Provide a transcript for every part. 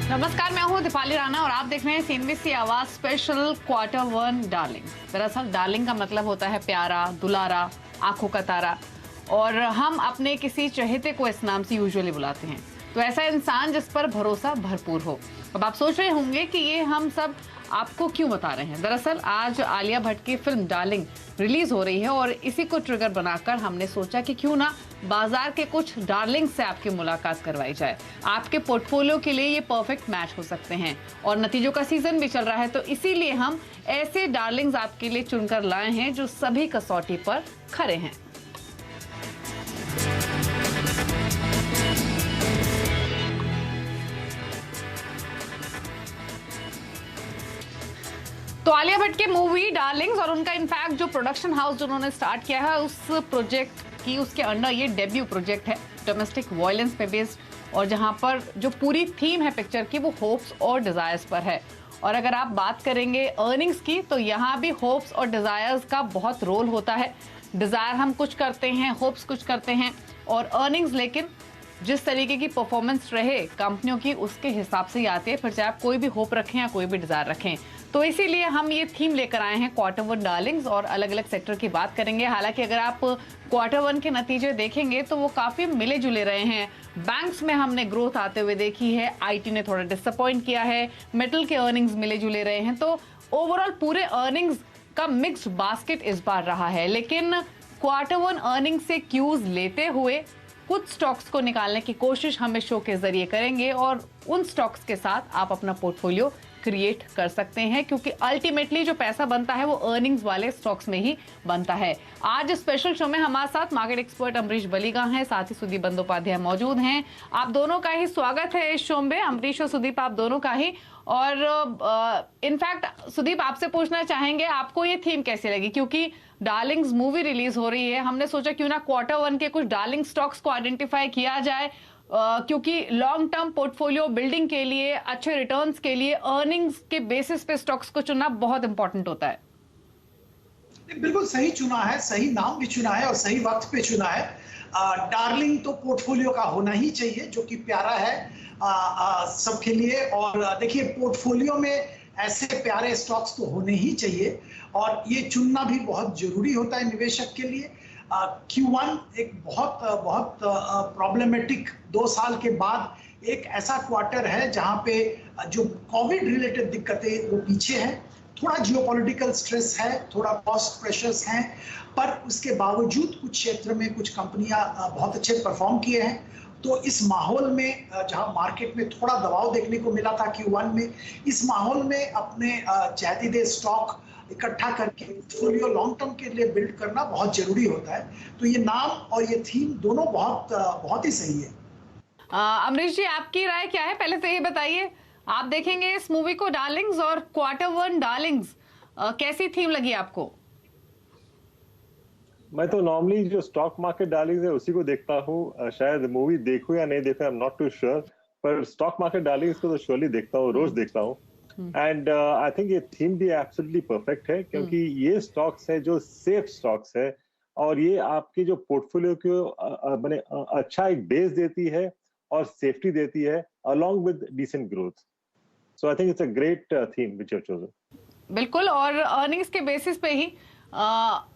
नमस्कार, मैं हूं दीपाली राणा और आप देख रहे हैं सीएनबीसी आवाज स्पेशल Q1 डार्लिंग। दरअसल डार्लिंग का मतलब होता है प्यारा, दुलारा, आंखों का तारा, और हम अपने किसी चहेते को इस नाम से यूजुअली बुलाते हैं। तो ऐसा इंसान जिस पर भरोसा भरपूर हो। अब आप सोच रहे होंगे कि ये हम सब आपको क्यों बता रहे हैं। दरअसल आज आलिया भट्ट की फिल्म डार्लिंग रिलीज हो रही है और इसी को ट्रिगर बनाकर हमने सोचा कि क्यों ना बाजार के कुछ डार्लिंग से आपकी मुलाकात करवाई जाए। आपके पोर्टफोलियो के लिए ये परफेक्ट मैच हो सकते हैं और नतीजों का सीजन भी चल रहा है, तो इसीलिए हम ऐसे डार्लिंग्स आपके लिए चुनकर लाए हैं जो सभी कसौटी पर खरे हैं। तो आलिया भट्ट के मूवी डार्लिंग्स और उनका इनफैक्ट जो प्रोडक्शन हाउस जो उन्होंने स्टार्ट किया है उस प्रोजेक्ट की, उसके अंडर ये डेब्यू प्रोजेक्ट है डोमेस्टिक वायलेंस पे बेस्ड, और जहां पर जो पूरी थीम है पिक्चर की वो होप्स और डिजायर्स पर है। और अगर आप बात करेंगे अर्निंग्स की, तो यहाँ भी होप्स और डिजायर्स का बहुत रोल होता है। डिजायर हम कुछ करते हैं, होप्स कुछ करते हैं, और अर्निंग्स लेकिन जिस तरीके की परफॉर्मेंस रहे कंपनियों की उसके हिसाब से ही आती है, फिर चाहे आप कोई भी होप रखें या कोई भी डिजायर रखें। तो इसीलिए हम ये थीम लेकर आए हैं Q1 डार्लिंग्स और अलग अलग सेक्टर की बात करेंगे। हालांकि अगर आप Q1 के नतीजे देखेंगे तो वो काफी मिले जुले रहे हैं। बैंक्स में हमने ग्रोथ आते हुए देखी है, आईटी ने थोड़ा डिसअपॉइंट किया है, मेटल के अर्निंग्स मिले जुले रहे हैं। तो ओवरऑल पूरे अर्निंग्स का मिक्स्ड बास्केट इस बार रहा है। लेकिन Q1 अर्निंग से क्यूज लेते हुए कुछ स्टॉक्स को निकालने की कोशिश हम इस शो के जरिए करेंगे और उन स्टॉक्स के साथ आप अपना पोर्टफोलियो क्रिएट कर सकते हैं, क्योंकि अल्टीमेटली जो पैसा बनता है वो अर्निंग्स वाले स्टॉक्स में ही बनता है। आज स्पेशल शो में हमारे साथ मार्केट एक्सपर्ट अमरीश बलीगा हैं, साथ ही सुदीप बंदोपाध्याय मौजूद हैं। आप दोनों का ही स्वागत है इस शो में, अमरीश और सुदीप आप दोनों का ही। और इनफैक्ट सुदीप आपसे पूछना चाहेंगे आपको ये थीम कैसी लगी, क्योंकि डार्लिंग्स मूवी रिलीज हो रही है, हमने सोचा क्यों ना Q1 के कुछ डार्लिंग स्टॉक्स को आइडेंटिफाई किया जाए, क्योंकि लॉन्ग टर्म पोर्टफोलियो बिल्डिंग के लिए, अच्छे रिटर्न्स के लिए अर्निंग्स के बेसिस पे स्टॉक्स को चुनना बहुत इंपॉर्टेंट होता है। बिल्कुल सही चुना है, सही नाम भी चुना है और सही वक्त पे चुना है। डार्लिंग तो पोर्टफोलियो का होना ही चाहिए, जो कि प्यारा है सबके लिए। और देखिए, पोर्टफोलियो में ऐसे प्यारे स्टॉक्स तो होने ही चाहिए और ये चुनना भी बहुत जरूरी होता है निवेशक के लिए। Q1 एक बहुत प्रॉब्लमेटिक 2 साल के बाद एक ऐसा क्वार्टर है जहां पे जो कोविड रिलेटेड दिक्कतें वो पीछे हैं, थोड़ा जियोपॉलिटिकल स्ट्रेस है, थोड़ा कॉस्ट प्रेशर्स हैं, पर उसके बावजूद कुछ क्षेत्र में कुछ कंपनियां बहुत अच्छे परफॉर्म किए हैं। तो इस माहौल में जहां मार्केट में थोड़ा दबाव देखने को मिला था Q1 में, इस माहौल में अपने चाहते स्टॉक इकट्ठा करके पोर्टफोलियो लॉन्ग टर्म के लिए बिल्ड करना बहुत जरूरी होता है। तो ये नाम और ये थीम दोनों बहुत ही सही है। अमरीश जी, आपकी राय क्या है? पहले तो ये बताइए, आप देखेंगे इस मूवी को डार्लिंग्स और Q1 डार्लिंग्स, कैसी थीम लगी आपको? मैं तो नॉर्मली जो स्टॉक मार्केट डार्लिंग्स है उसी को देखता हूँ। शायद मूवी देखूं या नहीं देखूं, I am not too sure, पर स्टॉक मार्केट डार्लिंग्स को तो श्योरली देखता हूँ, रोज देखता हूँ। एंड आई थिंक ये थीम भी एब्सोल्युटली परफेक्ट है, क्योंकि ये स्टॉक्स है जो सेफ स्टॉक्स है और ये आपके जो पोर्टफोलियो को बने अच्छा एक बेस देती है और सेफ्टी देती है along with decent growth. So I think it's a great theme which you have chosen. बिल्कुल, और अर्निंग्स के बेसिस पे ही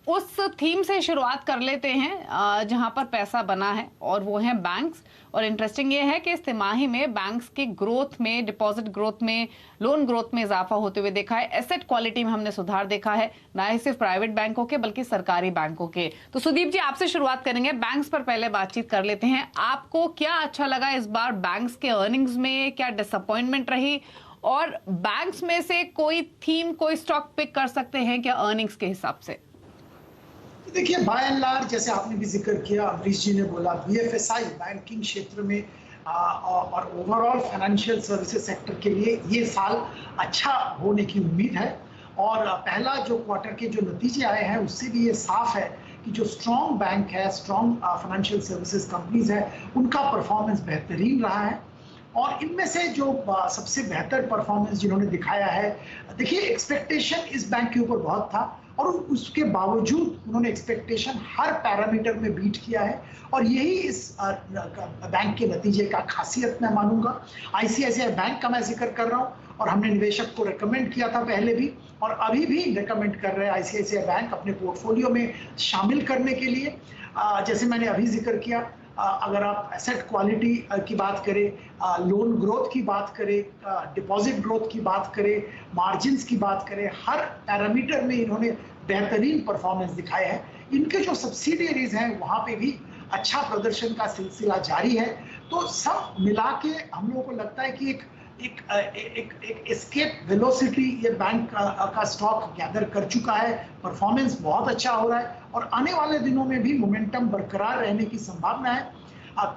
उस थीम से शुरुआत कर लेते हैं जहां पर पैसा बना है, और वो है बैंक्स। और इंटरेस्टिंग ये है कि इस तिमाही में बैंक्स की ग्रोथ में, डिपॉजिट ग्रोथ में, लोन ग्रोथ में इजाफा होते हुए देखा है। एसेट क्वालिटी में हमने सुधार देखा है, ना ही सिर्फ प्राइवेट बैंकों के बल्कि सरकारी बैंकों के। तो सुदीप जी, आपसे शुरुआत करेंगे, बैंक्स पर पहले बातचीत कर लेते हैं। आपको क्या अच्छा लगा इस बार बैंक्स के अर्निंग्स में, क्या डिसअपॉइंटमेंट रही, और बैंक्स में से कोई थीम, कोई स्टॉक पिक कर सकते हैं क्या अर्निंग्स के हिसाब से? देखिए, बाय एंड लार्ज जैसे आपने भी जिक्र किया, अमरीश जी ने बोला, BFSI बैंकिंग क्षेत्र में और ओवरऑल फाइनेंशियल सर्विसेज सेक्टर के लिए ये साल अच्छा होने की उम्मीद है। और पहला जो क्वार्टर के जो नतीजे आए हैं उससे भी ये साफ है कि जो स्ट्रॉन्ग बैंक है, स्ट्रॉन्ग फाइनेंशियल सर्विसेज कंपनीज है, उनका परफॉर्मेंस बेहतरीन रहा है। और इनमें से जो सबसे बेहतर परफॉर्मेंस जिन्होंने दिखाया है, देखिए एक्सपेक्टेशन इस बैंक के ऊपर बहुत था और उसके बावजूद उन्होंने एक्सपेक्टेशन हर पैरामीटर में बीट किया है और यही इस बैंक के नतीजे का खासियत मैं मानूंगा। आईसीआईसीआई बैंक का मैं जिक्र कर रहा हूं और हमने निवेशक को रेकमेंड किया था पहले भी और अभी भी रेकमेंड कर रहे हैं आईसीआईसीआई बैंक अपने पोर्टफोलियो में शामिल करने के लिए। जैसे मैंने अभी जिक्र किया, अगर आप एसेट क्वालिटी की बात करें, लोन ग्रोथ की बात करें, डिपॉजिट ग्रोथ की बात करें, मार्जिन्स की बात करें, हर पैरामीटर में इन्होंने बेहतरीन परफॉर्मेंस दिखाया है। इनके जो सब्सिडियरीज हैं वहां पे भी अच्छा प्रदर्शन का सिलसिला जारी है। तो सब मिला के हम लोगों को लगता है कि एक एस्केप वेलोसिटी ये बैंक का स्टॉक गैदर कर चुका है। परफॉर्मेंस बहुत अच्छा हो रहा है और आने वाले दिनों में भी मोमेंटम बरकरार रहने की संभावना है।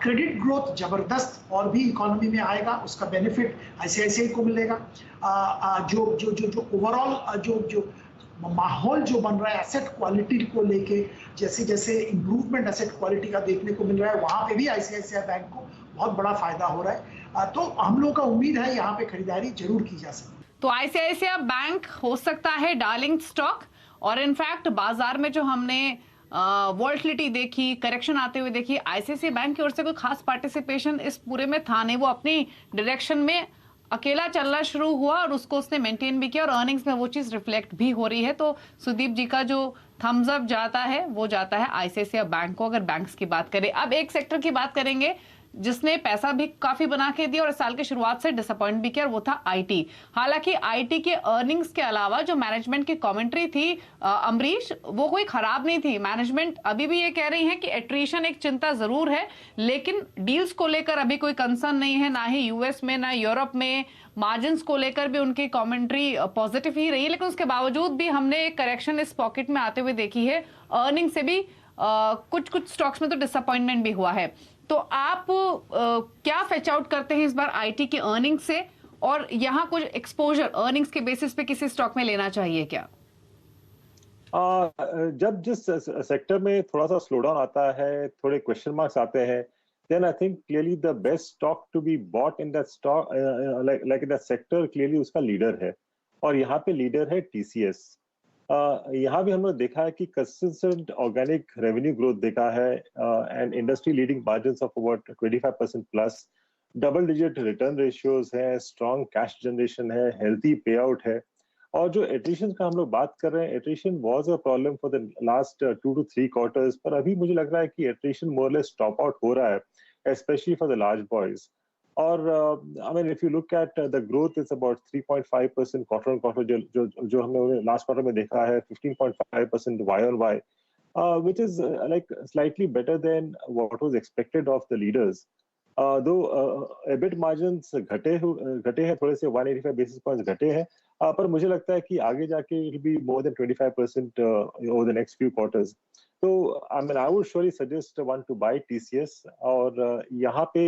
क्रेडिट ग्रोथ जबरदस्त और भी इकोनॉमी में आएगा, उसका बेनिफिट आईसीआईसीआई को मिलेगा। जो ओवरऑल जो माहौल जो बन रहा है एसेट क्वालिटी को लेके, जैसे जैसे इंप्रूवमेंट एसेट क्वालिटी का देखने को मिल रहा है, वहां पे भी आईसीआईसीआई बैंक को बहुत बड़ा फायदा हो रहा है। तो हम लोग का उम्मीद है यहाँ पे खरीदारी जरूर की जा सकती है। तो आईसीआईसीआई बैंक हो सकता है डार्लिंग स्टॉक, और इनफैक्ट बाजार में जो हमने वॉल्टिलिटी देखी, करेक्शन आते हुए देखी, आईसीआईसीआई बैंक की ओर से कोई खास पार्टिसिपेशन इस पूरे में था नहीं। वो अपनी डायरेक्शन में अकेला चलना शुरू हुआ और उसको उसने मेंटेन भी किया और अर्निंग्स में वो चीज रिफ्लेक्ट भी हो रही है। तो सुदीप जी का जो थम्स अप जाता है वो जाता है आईसीआईसीआई बैंक को, अगर बैंक्स की बात करें। अब एक सेक्टर की बात करेंगे जिसने पैसा भी काफी बना के दिया और इस साल की शुरुआत से डिसअपॉइंट भी किया, और वो था आईटी। हालांकि आईटी के अर्निंग्स के अलावा जो मैनेजमेंट की कमेंट्री थी अमरीश, वो कोई खराब नहीं थी। मैनेजमेंट अभी भी ये कह रही है कि एट्रीशन एक चिंता जरूर है, लेकिन डील्स को लेकर अभी कोई कंसर्न नहीं है, ना ही यूएस में ना यूरोप में। मार्जिन्स को लेकर भी उनकी कमेंट्री पॉजिटिव ही रही, लेकिन उसके बावजूद भी हमने एक करेक्शन इस पॉकेट में आते हुए देखी है। अर्निंग से भी कुछ स्टॉक्स में तो डिसअपॉइंटमेंट भी हुआ है। तो आप क्या फेच आउट करते हैं इस बार आईटी के अर्निंग से, और यहाँ कुछ एक्सपोजर अर्निंग्स के बेसिस पे किसी स्टॉक में लेना चाहिए क्या? जब जिस सेक्टर में थोड़ा सा स्लो डाउन आता है, थोड़े क्वेश्चन मार्क्स आते हैं, then I think clearly the best stock to be bought in that stock like in that sector clearly उसका लीडर है, और यहाँ पे लीडर है टीसीएस। यहाँ भी हमने देखा है कि कंसिस्टेंट ऑर्गेनिक रेवेन्यू ग्रोथ देखा है and industry leading margins of about 25% plus, double digit return ratios है, स्ट्रॉन्ग कैश जनरेशन है, हेल्थी पे आउट है। और जो एट्रिशन का हम लोग बात कर रहे हैं, attrition was a problem for the last 2 to 3 quarters, पर अभी मुझे लग रहा है कि attrition more less stop out हो रहा है, especially for the large boys. Or I mean, if you look at the growth, it's about 3.5% quarter on quarter. जो हमने last quarter में देखा है 15.5% Y-on-Y, which is like slightly better than what was expected of the leaders. Though EBIT margins घटे हैं थोड़े से, 185 basis points घटे हैं, पर मुझे लगता है कि आगे जाके it will be more than 25% over the next few quarters. So I mean, I would surely suggest one to buy TCS, और यहाँ पे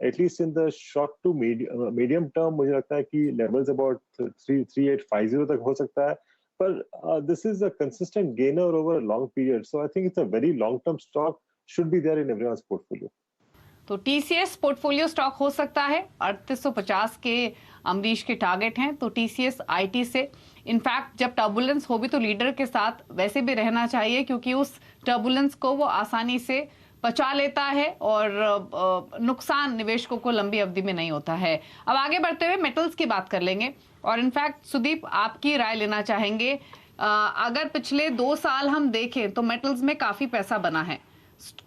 at least in the short to medium term मुझे लगता है कि levels about 3850 तक हो सकता है, पर this is a consistent gainer over a long period, so I think it's a very long term stock, should be there in everyone's portfolio. तो टीसीएस पोर्टफोलियो स्टॉक हो सकता है। 3850 के अमरीश के टारगेट हैं, तो टीसीएस आईटी से इनफैक्ट जब टर्बुलेंस हो भी तो लीडर के साथ वैसे भी रहना चाहिए, क्योंकि उस टर्बुलेंस को वो आसानी से पचा लेता है और नुकसान निवेशकों को लंबी अवधि में नहीं होता है। अब आगे बढ़ते हुए मेटल्स की बात कर लेंगे, और इनफैक्ट सुदीप आपकी राय लेना चाहेंगे। अगर पिछले 2 साल हम देखें तो मेटल्स में काफी पैसा बना है,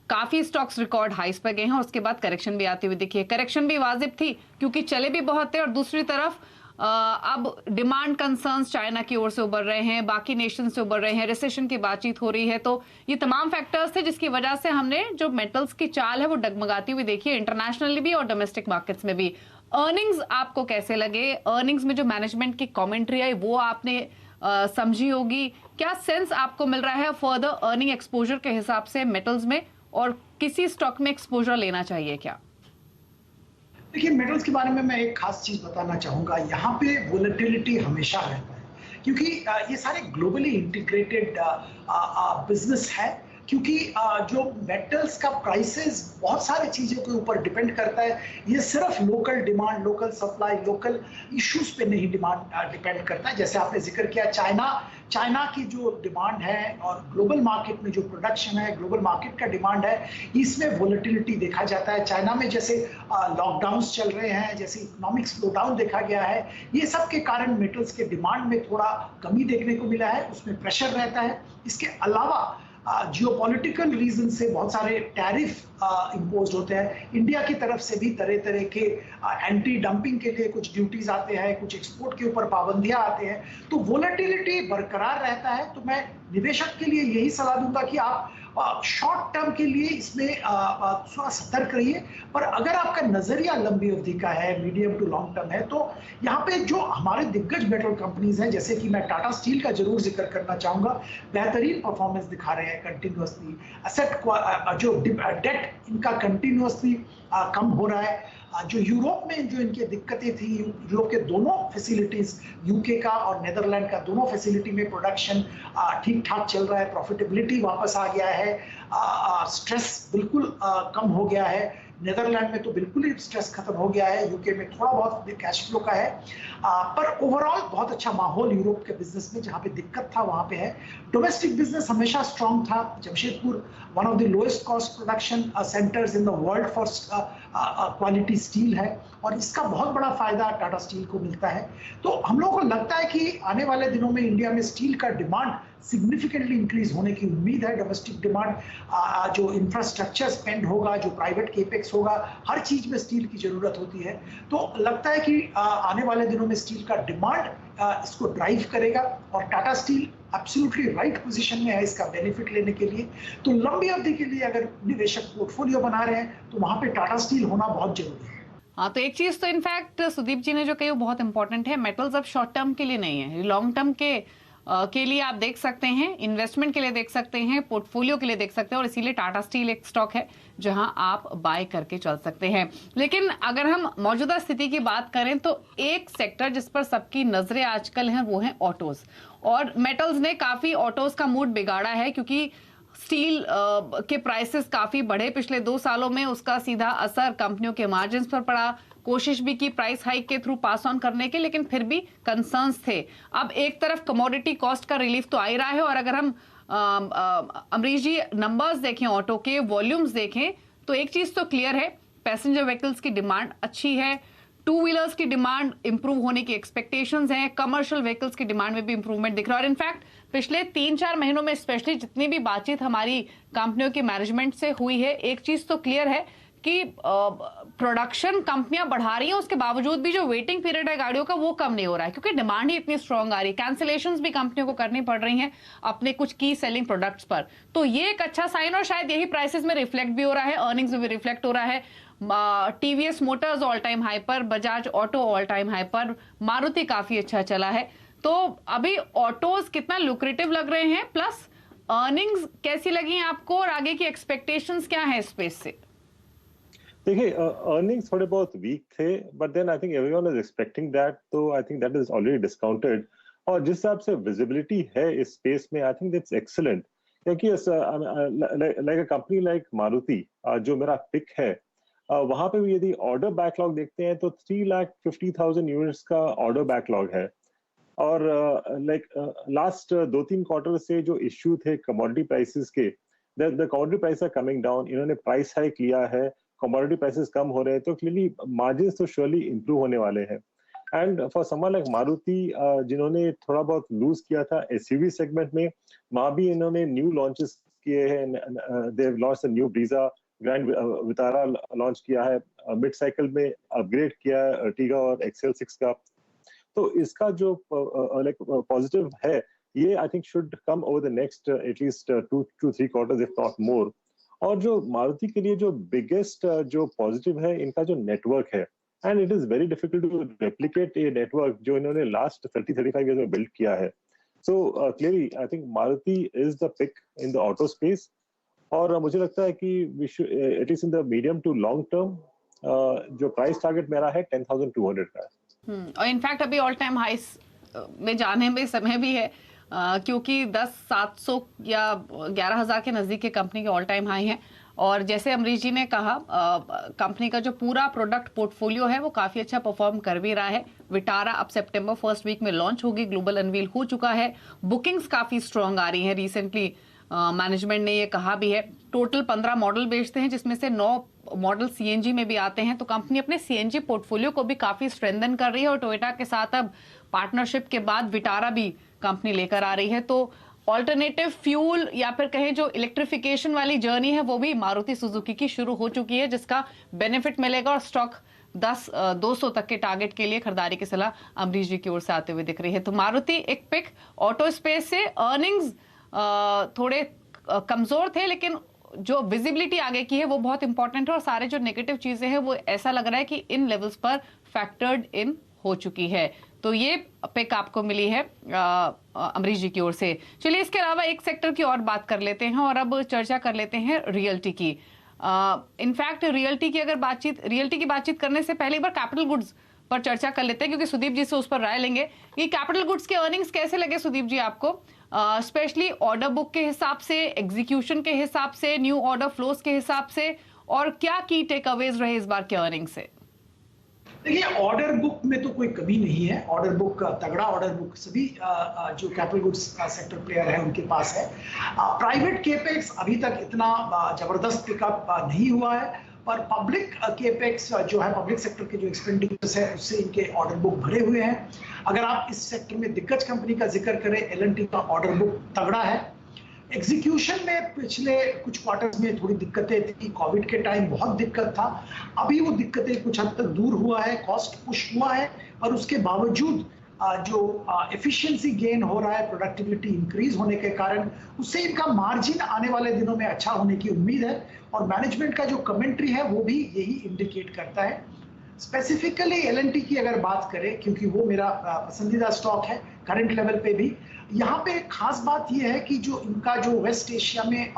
काफी स्टॉक्स रिकॉर्ड हाइस पर गए हैं, और उसके बाद करेक्शन भी आती हुई दिखी है। करेक्शन भी वाजिब थी क्योंकि चले भी बहुत थे, और दूसरी तरफ अब डिमांड कंसर्न्स चाइना की ओर से उभर रहे हैं, बाकी नेशन से उभर रहे हैं, रिसेशन की बातचीत हो रही है। तो ये तमाम फैक्टर्स थे जिसकी वजह से हमने जो मेटल्स की चाल है वो डगमगाती हुई देखी है, इंटरनेशनली भी और डोमेस्टिक मार्केट्स में भी। अर्निंग्स आपको कैसे लगे? अर्निंग्स में जो मैनेजमेंट की कमेंट्री आई वो आपने समझी होगी, क्या सेंस आपको मिल रहा है फर्दर अर्निंग एक्सपोजर के हिसाब से मेटल्स में, और किसी स्टॉक में एक्सपोजर लेना चाहिए क्या? देखिए, मेटल्स के बारे में मैं एक खास चीज बताना चाहूंगा। यहाँ पे वोलेटिलिटी हमेशा रहता है, क्योंकि ये सारे ग्लोबली इंटीग्रेटेड बिजनेस है। क्योंकि जो मेटल्स का प्राइसेस बहुत सारी चीज़ों के ऊपर डिपेंड करता है। ये सिर्फ local demand, local supply, local issues पे नहीं डिपेंड करता है। जैसे आपने जिक्र किया चाइना की जो डिमांड है और ग्लोबल मार्केट में जो प्रोडक्शन है, ग्लोबल मार्केट का डिमांड है, इसमें वोलेटिलिटी देखा जाता है। चाइना में जैसे लॉकडाउन्स चल रहे हैं, जैसे इकोनॉमिक स्लोडाउन देखा गया है, ये सब के कारण मेटल्स के डिमांड में थोड़ा कमी देखने को मिला है, उसमें प्रेशर रहता है। इसके अलावा जियोपॉलिटिकल रीजन से बहुत सारे टैरिफ इम्पोज होते हैं। इंडिया की तरफ से भी तरह तरह के एंटी डंपिंग के लिए कुछ ड्यूटीज आते हैं, कुछ एक्सपोर्ट के ऊपर पाबंदियां आते हैं, तो वोलेटिलिटी बरकरार रहता है। तो मैं निवेशक के लिए यही सलाह दूंगा कि आप शॉर्ट टर्म के लिए इसमें थोड़ा सतर्क रहिए, पर अगर आपका नजरिया लंबी अवधि का है, मीडियम टू लॉन्ग टर्म है, तो यहाँ पे जो हमारे दिग्गज मेटल कंपनीज हैं, जैसे कि मैं टाटा स्टील का जरूर जिक्र करना चाहूंगा, बेहतरीन परफॉर्मेंस दिखा रहे हैं कंटिन्यूअसली। एसेट जो डेट इनका कंटिन्यूअसली कम हो रहा है। जो यूरोप में जो इनकी दिक्कतें थी, यूरोप के दोनों फैसिलिटीज, यूके का और नेदरलैंड का, दोनों फैसिलिटी में प्रोडक्शन ठीक ठाक चल रहा है, प्रॉफिटेबिलिटी वापस आ गया है, स्ट्रेस बिल्कुल कम हो गया है। नेदरलैंड में तो बिल्कुल ही स्ट्रेस खत्म हो गया है, यूके में थोड़ा बहुत कैश फ्लो का है, पर ओवरऑल बहुत अच्छा माहौल यूरोप के बिजनेस में, जहाँ पे दिक्कत था वहाँ पे है। डोमेस्टिक बिजनेस हमेशा स्ट्रांग था। Jamshedpur one of the lowest cost production centres in the world for quality steel है, और इसका बहुत बड़ा फायदा टाटा स्टील को मिलता है। तो हम लोगों को लगता है कि आने वाले दिनों में इंडिया में स्टील का डिमांड सिग्निफिकेंटली इंक्रीज होने की उम्मीद है। डोमेस्टिक डिमांड, जो इंफ्रास्ट्रक्चर स्पेंड होगा, जो प्राइवेट केपेक्स होगा, हर चीज में स्टील की जरूरत होती है। तो लगता है कि आने वाले दिनों में स्टील का डिमांड इसको ड्राइव करेगा, और Tata steel absolutely right position में है इसका बेनिफिट लेने के लिए। तो लंबी अवधि के लिए अगर निवेशक पोर्टफोलियो बना रहे हैं तो वहां पे टाटा स्टील होना बहुत जरूरी है। हाँ, तो एक चीज तो इनफैक्ट सुदीप जी ने जो कही वो बहुत इंपॉर्टेंट है। मेटल्स अब शॉर्ट टर्म के लिए नहीं है, लॉन्ग टर्म के लिए आप देख सकते हैं, इन्वेस्टमेंट के लिए देख सकते हैं, पोर्टफोलियो के लिए देख सकते हैं, और इसीलिए टाटा स्टील एक स्टॉक है जहां आप बाय करके चल सकते हैं। लेकिन अगर हम मौजूदा स्थिति की बात करें तो एक सेक्टर जिस पर सबकी नजरें आजकल हैं वो है ऑटोज, और मेटल्स ने काफी ऑटोज का मूड बिगाड़ा है, क्योंकि स्टील के प्राइसेस काफी बढ़े पिछले 2 सालों में। उसका सीधा असर कंपनियों के मार्जिन्स पर पड़ा। कोशिश भी की प्राइस हाइक के थ्रू पास ऑन करने के, लेकिन फिर भी कंसर्न्स थे। अब एक तरफ कमोडिटी कॉस्ट का रिलीफ तो आ ही रहा है, और अगर हम अमरीश जी नंबर्स देखें, ऑटो के वॉल्यूम्स देखें, तो एक चीज तो क्लियर है, पैसेंजर व्हीकल्स की डिमांड अच्छी है, टू व्हीलर्स की डिमांड इंप्रूव होने की एक्सपेक्टेशंस हैं, कमर्शियल व्हीकल्स की डिमांड में भी इंप्रूवमेंट दिख रहा है। और इनफैक्ट पिछले 3-4 महीनों में स्पेशली जितनी भी बातचीत हमारी कंपनियों की मैनेजमेंट से हुई है, एक चीज तो क्लियर है कि प्रोडक्शन कंपनियां बढ़ा रही हैं, उसके बावजूद भी जो वेटिंग पीरियड है गाड़ियों का वो कम नहीं हो रहा है, क्योंकि डिमांड ही इतनी स्ट्रांग आ रही है। कैंसिलेशंस भी कंपनियों को करनी पड़ रही हैं अपने कुछ की सेलिंग प्रोडक्ट्स पर। तो ये एक अच्छा साइन, और शायद यही प्राइसेस में रिफ्लेक्ट भी हो रहा है, अर्निंग्स में भी रिफ्लेक्ट हो रहा है। TVS motors all time high पर, Bajaj auto all time high पर, मारुति काफी अच्छा चला है। तो अभी ऑटोज कितना लुक्रेटिव लग रहे हैं, प्लस अर्निंग्स कैसी लगी आपको, और आगे की एक्सपेक्टेशंस क्या है स्पेस से? देखिए, अर्निंग्स थोड़े बहुत वीक थे, but then I think everyone is expecting that, तो I think that is already discounted. और जिस हिसाब से विजिबिलिटी है इस स्पेस में, आई थिंक दैट्स एक्सीलेंट, क्योंकि like a company like Maruti, जो मेरा पिक है, वहां पे भी यदि ऑर्डर बैकलॉग देखते हैं तो 3,50,000 यूनिट्स का ऑर्डर बैकलॉग है। और लाइक लास्ट 2-3 क्वार्टर से जो इश्यू थे कमोडिटी प्राइसेस के, the commodity price are coming down, इन्होंने प्राइस हाइक लिया है, कमोडिटी प्राइसेस कम हो रहे हैं, तो क्लियरली मार्जिन्स तो श्योरली इंप्रूव होने वाले हैं। And for someone like Maruti, जिन्होंने थोड़ा बहुत लूज किया था एसयूवी सेगमेंट में, वहां भी इन्होंने न्यू लॉन्चेस किए हैं। They have launched a new Brezza, grand Vitara launch किया है, मिड साइकिल में अपग्रेड किया है अर्टिगा और XL6 का। तो इसका जो लाइक पॉजिटिव है, ये I think should come over the next at least 2-3 quarters if not more. और जो मारुति के लिए जो बिगेस्ट जो पॉजिटिव है, इनका जो नेटवर्क है, and it is very difficult to replicate a network जो इन्होंने लास्ट 30-35 ईयर्स में बिल्ड किया है। So clearly I think Maruti is the pick in the auto space. और मुझे लगता है कि at least in the medium to long term जो प्राइस टारगेट मेरा है 10,200 का है। और इनफैक्ट अभी ऑल टाइम हाइस में जाने में समय भी है, क्योंकि 10,700 या 11,000 के नजदीक के कंपनी के ऑल टाइम हाई हैं। और जैसे अमरीश जी ने कहा, कंपनी का जो पूरा प्रोडक्ट पोर्टफोलियो है वो काफी अच्छा परफॉर्म कर भी रहा है। विटारा अब सितंबर फर्स्ट वीक में लॉन्च होगी, ग्लोबल अनवील हो चुका है, बुकिंग्स काफी स्ट्रांग आ रही है। रिसेंटली मैनेजमेंट ने ये कहा भी है। टोटल 15 मॉडल बेचते हैं, जिसमें से 9 मॉडल सीएनजी में भी आते हैं। तो कंपनी अपने सीएनजी पोर्टफोलियो को भी काफी स्ट्रेंथन कर रही है और टोयोटा के साथ अब पार्टनरशिप के बाद विटारा भी कंपनी लेकर आ रही है। तो ऑल्टरनेटिव फ्यूल या फिर कहें जो इलेक्ट्रिफिकेशन वाली जर्नी है वो भी मारुति सुजुकी की शुरू हो चुकी है, जिसका बेनिफिट मिलेगा। और स्टॉक 200 तक के टारगेट के लिए खरीदारी की सलाह अमरीश जी की ओर से आते हुए दिख रही है। तो मारुति एक पिक। ऑटो स्पेस से अर्निंग्स थोड़े कमजोर थे, लेकिन जो विजिबिलिटी आगे की है वो बहुत इंपॉर्टेंट है और सारे जो नेगेटिव चीजें हैं वो ऐसा लग रहा है कि इन लेवल्स पर फैक्टर्ड इन हो चुकी है। तो ये पिक आपको मिली है अमरीश जी की ओर से। चलिए इसके अलावा एक सेक्टर की और बात कर लेते हैं और अब चर्चा कर लेते हैं रियल्टी की। इनफैक्ट रियल्टी की बातचीत करने से पहले एक बार कैपिटल गुड्स पर चर्चा कर लेते हैं, क्योंकि सुदीप जी से उस पर राय लेंगे। ये कैपिटल गुड्स के अर्निंग्स कैसे लगे सुदीप जी आपको, स्पेशली ऑर्डर बुक के हिसाब से, एग्जीक्यूशन के हिसाब से, न्यू ऑर्डर फ्लोस के हिसाब से, और क्या की टेक अवेज रहे इस बार के अर्निंग से? देखिए, ऑर्डर बुक में तो कोई कमी नहीं है। ऑर्डर बुक तगड़ा ऑर्डर बुक सभी जो कैपिटल गुड्स सेक्टर प्लेयर है उनके पास है। प्राइवेट केपेक्स अभी तक इतना जबरदस्त पिकअप नहीं हुआ है, पर पब्लिक केपेक्स जो है, पब्लिक सेक्टर के जो एक्सपेंडिचर्स है उससे इनके ऑर्डर बुक भरे हुए हैं। अगर आप इस सेक्टर में दिग्गज कंपनी का जिक्र करें, एल&टी का ऑर्डर बुक तगड़ा है। एग्जीक्यूशन में पिछले कुछ क्वार्टर्स में थोड़ी दिक्कतें थी, कोविड के टाइम बहुत दिक्कत था। अभी वो दिक्कतें कुछ हद तक दूर हुआ है, कॉस्ट पुश हुआ है, पर उसके बावजूद जो एफिशिएंसी गेन हो रहा है, प्रोडक्टिविटी इंक्रीज होने के कारण, उससे इनका मार्जिन आने वाले दिनों में अच्छा होने की उम्मीद है। और मैनेजमेंट का जो कमेंट्री है वो भी यही इंडिकेट करता है। स्पेसिफिकली एल&टी की अगर बात करें, क्योंकि वो मेरा पसंदीदा स्टॉक है करंट लेवल पे भी, यहाँ पे खास बात यह है कि जो इनका जो वेस्ट एशिया में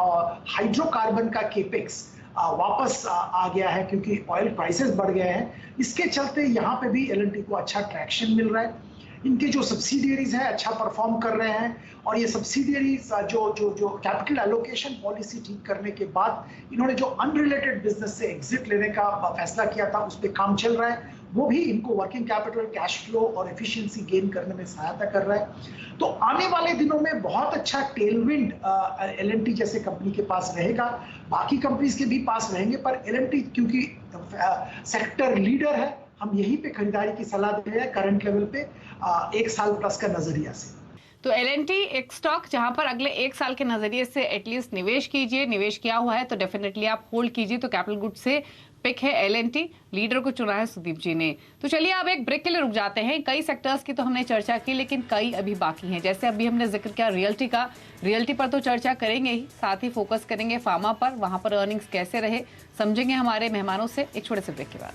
हाइड्रोकार्बन का केपेक्स वापस आ गया है, क्योंकि ऑयल प्राइसेस बढ़ गए हैं। इसके चलते यहाँ पे भी एल&टी को अच्छा ट्रैक्शन मिल रहा है। इनके जो सब्सिडियरीज है अच्छा परफॉर्म कर रहे हैं, और ये सब्सिडियरीज जो कैपिटल एलोकेशन पॉलिसी ठीक करने के बाद इन्होंने जो अनरिलेटेड बिजनेस से एग्जिट लेने का फैसला किया था, उस पर काम चल रहा है। वो भी इनको वर्किंग कैपिटल, कैश फ्लो और एफिशिएंसी गेन करने में सहायता कर रहा है। तो आने वाले दिनों में बहुत अच्छा टेलविंड एल&टी जैसे कंपनी के पास रहेगा, बाकी कंपनीज के भी पास रहेंगे, पर एल&टी क्योंकि सेक्टर लीडर है, हम यहीं पे खरीदारी की सलाह दे रहे हैं करंट लेवल पे 1 साल प्लस का नजरिया से। तो एल&टी एक स्टॉक जहां पर अगले 1 साल के नजरिए से एटलीस्ट निवेश कीजिए। निवेश किया हुआ है तो डेफिनेटली आप होल्ड कीजिए। तो कैपिटल गुड्स से पिक है एल&टी, लीडर को चुना है सुदीप जी ने। तो चलिए अब एक ब्रेक के लिए रुक जाते हैं। कई सेक्टर्स की तो हमने चर्चा की, लेकिन कई अभी बाकी हैं। जैसे अभी हमने जिक्र किया रियल्टी का, रियल्टी पर तो चर्चा करेंगे ही, साथ ही फोकस करेंगे फार्मा पर, वहां पर अर्निंग्स कैसे रहे समझेंगे हमारे मेहमानों से एक छोटे से ब्रेक के बाद।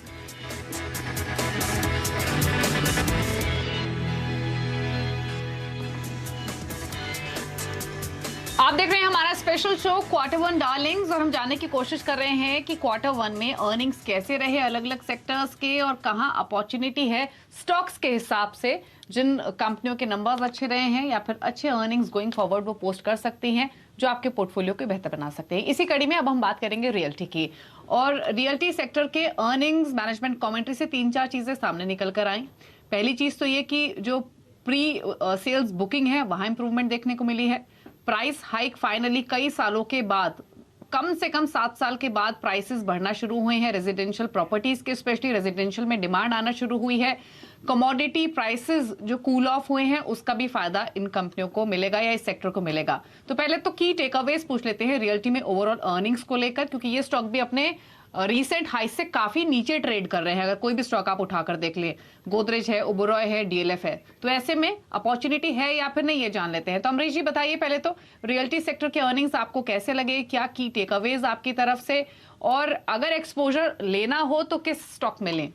आप देख रहे हैं हमारा स्पेशल शो क्वार्टर 1 डार्लिंग्स, और हम जानने की कोशिश कर रहे हैं कि क्वार्टर 1 में अर्निंग्स कैसे रहे अलग अलग सेक्टर्स के, और कहां अपॉर्चुनिटी है स्टॉक्स के हिसाब से। जिन कंपनियों के नंबर्स अच्छे रहे हैं या फिर अच्छे अर्निंग्स गोइंग फॉरवर्ड वो पोस्ट कर सकती हैं, जो आपके पोर्टफोलियो को बेहतर बना सकते हैं। इसी कड़ी में अब हम बात करेंगे रियल्टी की, और रियल्टी सेक्टर के अर्निंग्स मैनेजमेंट कमेंट्री से 3-4 चीजें सामने निकल कर आई। पहली चीज तो ये कि जो प्री सेल्स बुकिंग है वहां इंप्रूवमेंट देखने को मिली है। प्राइस हाइक फाइनली कई सालों के बाद, कम से कम 7 साल के बाद प्राइसेस बढ़ना शुरू हुए हैं रेजिडेंशियल प्रॉपर्टीज के, स्पेशली रेजिडेंशियल में डिमांड आना शुरू हुई है। कमोडिटी प्राइसेस जो कूल ऑफ हुए हैं उसका भी फायदा इन कंपनियों को मिलेगा या इस सेक्टर को मिलेगा। तो पहले तो की टेकअवेज पूछ लेते हैं रियल्टी में ओवरऑल अर्निंग्स को लेकर, क्योंकि ये स्टॉक भी अपने रीसेंट हाई से काफी नीचे ट्रेड कर रहे हैं। अगर कोई भी स्टॉक आप उठाकर देख लें, गोदरेज है, ओबेरॉय है, डीएलएफ है, तो ऐसे में अपॉर्चुनिटी है या फिर नहीं, ये जान लेते हैं। तो अमरीश जी बताइए पहले तो रियल्टी सेक्टर के अर्निंग्स आपको कैसे लगे, क्या की टेकअवेज आपकी तरफ से, और अगर एक्सपोजर लेना हो तो किस स्टॉक में लें?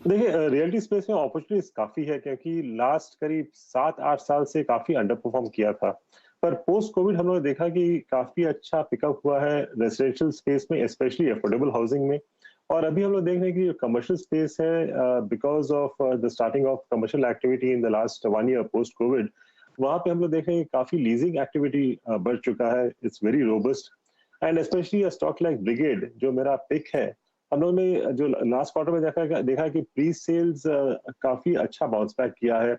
देखिए, रियल्टी स्पेस में अपॉर्चुनिटीज काफी है, क्योंकि लास्ट करीब 7-8 साल से काफी अंडर परफॉर्म किया था, पर पोस्ट कोविड हम लोगों ने देखा कि काफी अच्छा पिकअप हुआ है रेजिडेंशियल स्पेस में, स्पेशली अफोर्डेबल हाउसिंग में। और अभी हम लोग देख रहे हैं कि कमर्शियल स्पेस है, because of the starting of commercial activity in the last 1 year post Covid, वहां पे हम लोग देख रहे हैं काफी लीजिंग एक्टिविटी बढ़ चुका है, it's very robust. And specially a stock like brigade जो मेरा पिक है, हम लोगों ने जो लास्ट क्वार्टर में देखा कि प्री सेल्स काफी अच्छा बाउंस बैक किया है,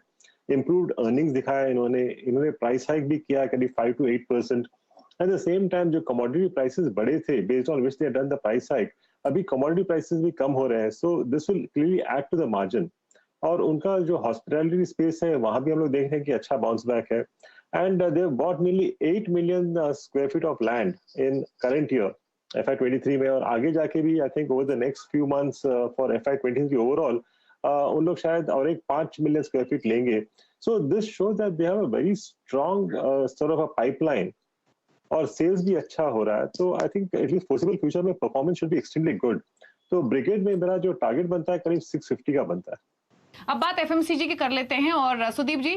इम्प्रूव्ड अर्निंग्स दिखाया इन्होंने प्राइस हाइक भी किया करीब 5 to 8%। At the same time जो कमोडिटी प्राइसेस बढ़े थे based on which they done the price hike, अभी कमोडिटी प्राइसेस भी कम हो रहे हैं, so this will clearly add to the margin. और उनका जो हॉस्पिटैलिटी स्पेस है वहां भी हम लोग देख रहे हैं कि अच्छा बाउंस बैक है। And they have bought nearly 8 million square feet of land in current year FY23 में, और आगे जाके भी I think over the next few months for FY23 overall उन लोग शायद और एक 5 million स्क्वायर फीट लेंगे। So this shows that they have a very strong sort of a pipeline, और सेल्स भी अच्छा हो रहा है। तो I think at least possible future में performance should be extremely good. तो ब्रिगेड में मेरा जो टारगेट बनता है करीब 650 का बनता है। अब बात एफएमसीजी की कर लेते हैं। और सुदीप जी,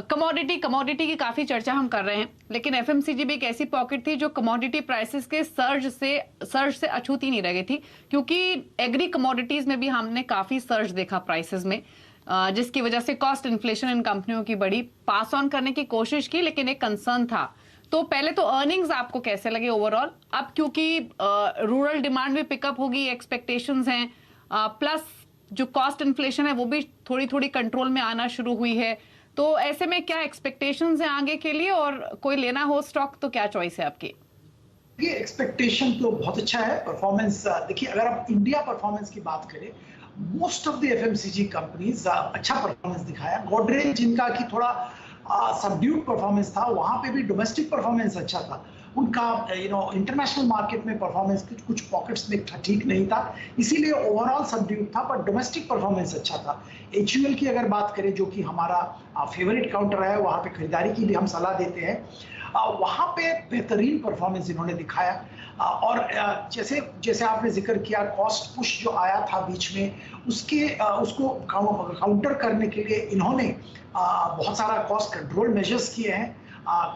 कमोडिटी की काफी चर्चा हम कर रहे हैं, लेकिन एफएमसीजी भी एक ऐसी पॉकेट थी जो कमोडिटी प्राइसेस के सर्ज से अछूत ही नहीं रह गई थी, क्योंकि एग्री कमोडिटीज में भी हमने काफी सर्ज देखा प्राइसेस में, जिसकी वजह से कॉस्ट इन्फ्लेशन इन कंपनियों की बड़ी पास ऑन करने की कोशिश की, लेकिन एक कंसर्न था। तो पहले तो अर्निंग्स आपको कैसे लगे ओवरऑल? अब क्योंकि रूरल डिमांड भी पिकअप होगी, एक्सपेक्टेशंस हैं, प्लस जो कॉस्ट इन्फ्लेशन है वो भी थोड़ी थोड़ी कंट्रोल में आना शुरू हुई है, तो ऐसे में क्या एक्सपेक्टेशंस हैं आगे के लिए, और कोई लेना हो स्टॉक तो क्या चॉइस है आपकी? ये एक्सपेक्टेशन तो बहुत अच्छा है। परफॉर्मेंस देखिए, अगर आप इंडिया परफॉर्मेंस की बात करें, most of the FMCG companies अच्छा परफॉर्मेंस दिखाया। गोदरेज जिनका कि थोड़ा सबड्यूड परफॉर्मेंस था, वहां पे भी डोमेस्टिक परफॉर्मेंस अच्छा था। उनका इंटरनेशनल मार्केट में परफॉर्मेंस कुछ पॉकेट्स में ठीक नहीं था, इसीलिए ओवरऑल सबड्यूड था, पर डोमेस्टिक परफॉर्मेंस अच्छा था। एचयूएल की अगर बात करें, जो कि हमारा फेवरेट काउंटर है, वहां पे खरीदारी की भी हम सलाह देते हैं, वहां पे बेहतरीन परफॉर्मेंस इन्होंने दिखाया। और जैसे जैसे आपने जिक्र किया, कॉस्ट पुश जो आया था बीच में, उसको काउंटर करने के लिए इन्होंने बहुत सारा कॉस्ट कंट्रोल मेजर्स किए हैं,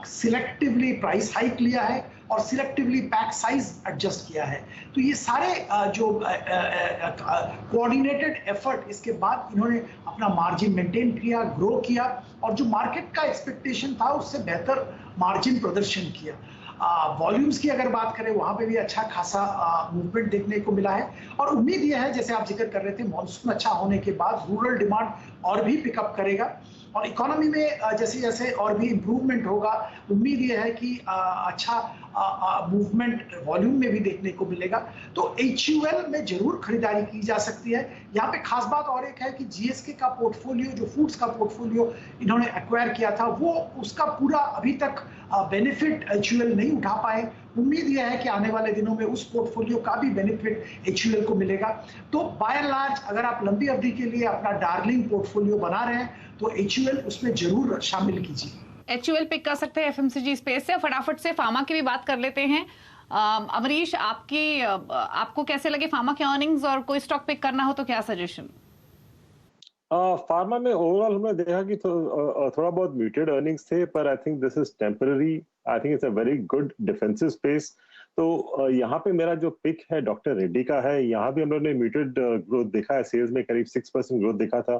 सिलेक्टिवली प्राइस हाइक लिया है और सिलेक्टिवली पैक साइज एडजस्ट किया है। तो ये सारे जो कोऑर्डिनेटेड एफर्ट, इसके बाद इन्होंने अपना मार्जिन मेंटेन किया, ग्रो किया, और जो मार्केट का एक्सपेक्टेशन था उससे बेहतर मार्जिन प्रदर्शन किया। वॉल्यूम्स की अगर बात करें, वहां पे भी अच्छा खासा मूवमेंट देखने को मिला है, और उम्मीद यह है, जैसे आप जिक्र कर रहे थे, मॉनसून अच्छा होने के बाद रूरल डिमांड और भी पिकअप करेगा, और इकोनॉमी में जैसे जैसे और भी इम्प्रूवमेंट होगा, उम्मीद यह है कि अच्छा मूवमेंट वॉल्यूम में भी देखने को मिलेगा। तो एचयूएल में जरूर खरीदारी की जा सकती है। यहाँ पे खास बात और एक है कि जीएसके का पोर्टफोलियो, जो फूड्स का पोर्टफोलियो इन्होंने एक्वायर किया था, वो उसका पूरा अभी तक बेनिफिट एचयूएल नहीं उठा पाए। उम्मीद यह है कि आने वाले दिनों में उस पोर्टफोलियो का भी बेनिफिट एचयूएल को मिलेगा। तो बाय एंड लार्ज अगर आप लंबी अवधि के लिए अपना डार्लिंग पोर्टफोलियो बना रहे हैं, तो एचयूएल उसमें जरूर शामिल कीजिए। एचयूएल पिक कर सकते हैं एफएमसीजी स्पेस से। फटाफट से फार्मा की भी बात कर लेते हैं। अमरीश, आपको कैसे लगे फार्मा के अर्निंग्स, और कोई स्टॉक पिक करना हो तो क्या सजेशन? फार्मा में ओवरऑल हमने देखा कि थोड़ा बहुत म्यूटेड अर्निंग्स थे, पर I think this is temporary. I think it's a very good defensive space. तो यहाँ पे मेरा जो पिक है डॉक्टर रेड्डी का है। यहाँ भी हम लोगों ने म्यूटेड ग्रोथ देखा है, सेल्स में करीब 6% ग्रोथ देखा था,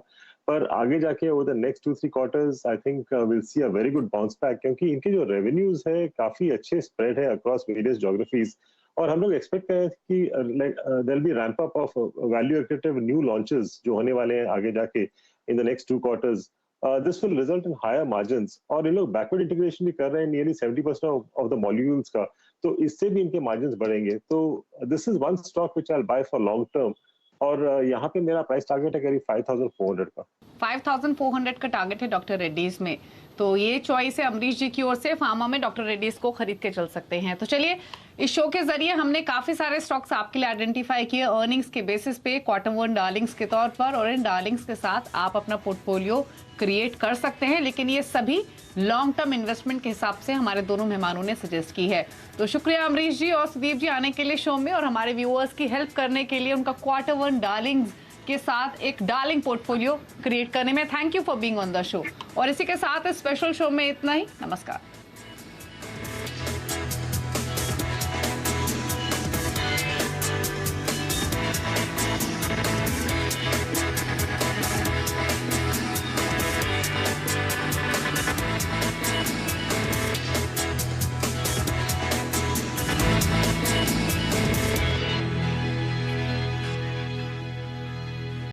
पर आगे जाके over the next 2-3 quarters I think will see a very good bounce back, क्योंकि इनके जो रेवेन्यूज है काफी अच्छे स्प्रेड है अक्रॉस वेरियस ज्योग्राफीज, और हम लोग एक्सपेक्ट कर रहे हैं कि there will be ramp up of value active new launches जो होने वाले हैं आगे जाके in the next 2 quarters. This will result in higher margins, और ये लोग बैकवर्ड इंटीग्रेशन भी कर रहे हैं नियरली 70% ऑफ द मॉलिक्यूल्स का, तो इससे भी इनके मार्जिन्स बढ़ेंगे। तो this is one stock which I will buy for long term, और यहाँ पे मेरा प्राइस टारगेट है करीब 5400 का। 5400 का टारगेट है डॉक्टर रेड्डीज में। तो ये चॉइस है अमरीश जी की ओर से। फार्मा में डॉक्टर रेड्डीज को खरीद के चल सकते हैं। तो चलिए, इस शो के जरिए हमने काफी सारे स्टॉक्स आपके लिए आइडेंटिफाई किए अर्निंग्स के बेसिस पे, क्वार्टर वन डार्लिंग्स के तौर पर, और इन डार्लिंग्स के साथ आप अपना पोर्टफोलियो क्रिएट कर सकते हैं, लेकिन ये सभी लॉन्ग टर्म इन्वेस्टमेंट के हिसाब से हमारे दोनों मेहमानों ने सजेस्ट की है। तो शुक्रिया अमरीश जी और सुदीप जी आने के लिए शो में, और हमारे व्यूअर्स की हेल्प करने के लिए उनका क्वार्टर वन डार्लिंग्स के साथ एक डार्लिंग पोर्टफोलियो क्रिएट करने में। Thank you for being on the show. और इसी के साथ इस स्पेशल शो में इतना ही। नमस्कार।